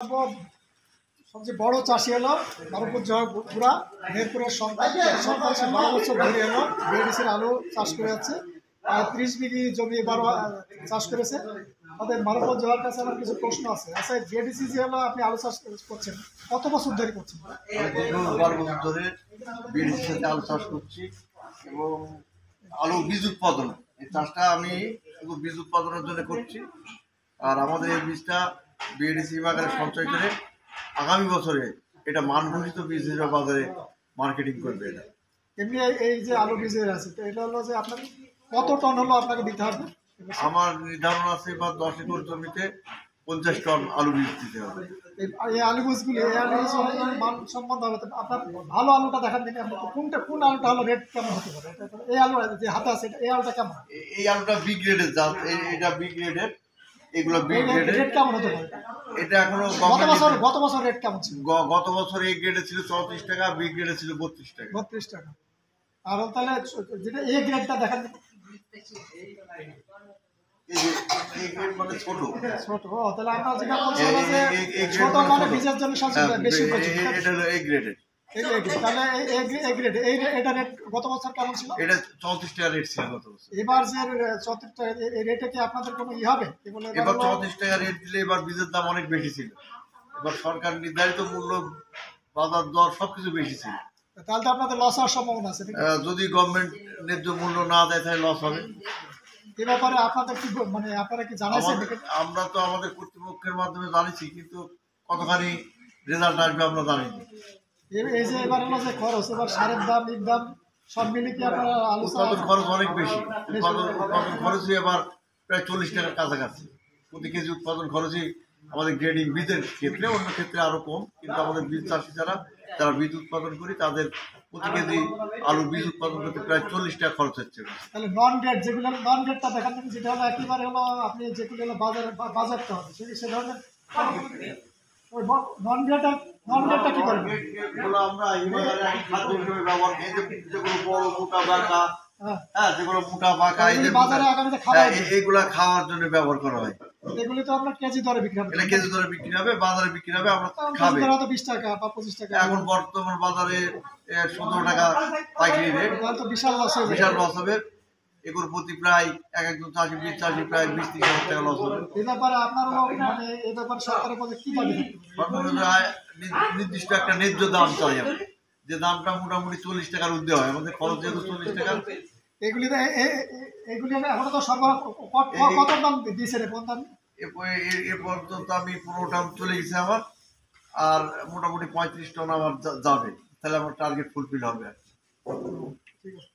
সবচেয়ে বড় চাষি হলো নরপুর জয়পুরা মেহেরপুরের সন্তান 12 বছর ধরে হলো বিএডিসির আলু চাষ করে যাচ্ছে। 30 বিঘি জমি এবারও চাষ করেছে। আমাদের মারুফ জোয়ার কাছে আমার কিছু প্রশ্ন আছে। আচ্ছা, বিএডিসি যে হলো আপনি আলু চাষ করছেন, কত বছর ধরে করছেন? 12 বছর ধরে বিএডিসির সাথে আলু চাষ করছি এবং আলু বীজ উৎপাদন, এই চাষটা আমি শুধু বীজ উৎপাদনের জন্য করছি। আর আমাদের এই বীজটা বিএডিসি বাজারে সঞ্চয় করে আগামী বছরে এটা মানঘোষিত বীজ হিসেবে বাজারে মার্কেটিং করবে। এটা এমনি এই যে আলু বীজের আছে, তো এটা হলো যে আপনার কত টন হলো আপনাকে দিতে হবে? আমার নির্ধারণ আছে বা 10 একর জমিতে 50 টন আলু বীজ দিতে হবে। এই আলু বীজগুলি মান সম্বন্ধ হবে। আপনার ভালো আলুটা দেখান দিন, আপনি কোন আলুটা হলো রেট কেমন হতে পারে? এই আলু যে হাতে আছে এই আলুটা কেমন? এই আলুটা বি গ্রেডের জাত, এটা বি গ্রেডের, এগুলো বি গ্রেডের। রেট কেমন হতে পারে? এটা এখনো গত বছর রেট কেমন ছিল? গত বছর এই গ্রেডে ছিল 34 টাকা, বি গ্রেডে ছিল 32 টাকা। 32 টাকা। আর তাহলে যেটা এ গ্রেডটা দেখান দিন। এই গ্রেড মানে ছোট। ছোট, তাহলে আমরা যেটা বলছি যে ছোট মানে বীজের জন্য সবচেয়ে বেশি উপযোগী। এটা হলো এই গ্রেডের। তাহলে এই গ্রেড এটা রেট গত বছর কেমন ছিল? এটা 34 টাকা রেট ছিল গত বছর। এবার যে 34 টাকা এই রেটে কি আপনাদের কোনো হবে? এবার 34 টাকা রেট দিলে এবার বীজের দাম অনেক বেশি ছিল। এবার সরকার নির্ধারিত মূল্য, বাজার দর সবকিছু বেশি ছিল। তাহলে তো আপনাদের লস হওয়ার সম্ভাবনা আছে। যদি গভর্নমেন্ট ন্যায্য মূল্য না দেয় তাহলে লস হবে। এ ব্যাপারে আপনাদের কি আপনারা কি জানাইছেন? আমরা তো আমাদের কর্তৃপক্ষের মাধ্যমে জানিয়েছি, কিন্তু কতখানি রেজাল্ট আসবে আমরা জানি না। এই যে এবার হলো যে খরচ, এবার সারের দাম, ইট দাম সব মিলে কি আপনারা আলু উৎপাদন খরচ অনেক বেশি। উৎপাদন খরচই এবার প্রায় 40 টাকার কাছাকাছি প্রতি কেজি উৎপাদন খরচই আমাদের গ্রেডিং বীজের ক্ষেত্রে, অন্য ক্ষেত্রে আরো কম। কিন্তু আমাদের বীজ চাষি যারা বীজ উৎপাদন করি তাদের প্রতি কেজি আলু বীজ উৎপাদন করতে প্রায় 40 টাকা খরচ হচ্ছে। তাহলে নন গ্রেড যেগুলো, নন গ্রেডটা দেখান, যেটা হলো একেবারে হলো আপনি যেগুলো হলো বাজারটা হবে সে ধরনের ওই নন গ্রেডটা কি করবেন? আমরা খাদ্য হিসেবে ব্যবহার করি, যেগুলো বড় মোটা বাঁকা, যেগুলো মোটা বাঁকা এইগুলা খাওয়ার জন্য ব্যবহার করা হয়। এগুলি তো আপনার কেজি দরে বিক্রি হবে। এটা কেজি দরে বিক্রি হবে, বাজারে বিক্রি হবে, আমরা খাবে। 20 টাকা বা 25 টাকা। এখন বর্তমান বাজারে 17 টাকা পাইকারি রেট। তো বিশাল লস হবে। বিশাল লস হবে। এগুলো প্রতি প্রায় একজন চাষি, বীজ চাষি প্রায় 20-30 হাজার টাকা লস হবে। এই ব্যাপারে আপনার মানে এই ব্যাপারে সরকারের কাছে কি দাবি? নির্দিষ্ট একটা ন্যায্য দাম চাই আমরা, যে দামটা মোটামুটি 40 টাকার ঊর্ধ্বে হয়। আমাদের খরচ যেহেতু 40 টাকা। এগুলি এখনো তো সরকার কত দাম দিয়েছে রে? কোন দাম? এ পর্যন্ত আমি 15 টন চলে গেছে আমার, আর মোটামুটি 35 টন আমার যাবে। তাহলে আমার টার্গেট ফুলফিল হবে। ঠিক আছে।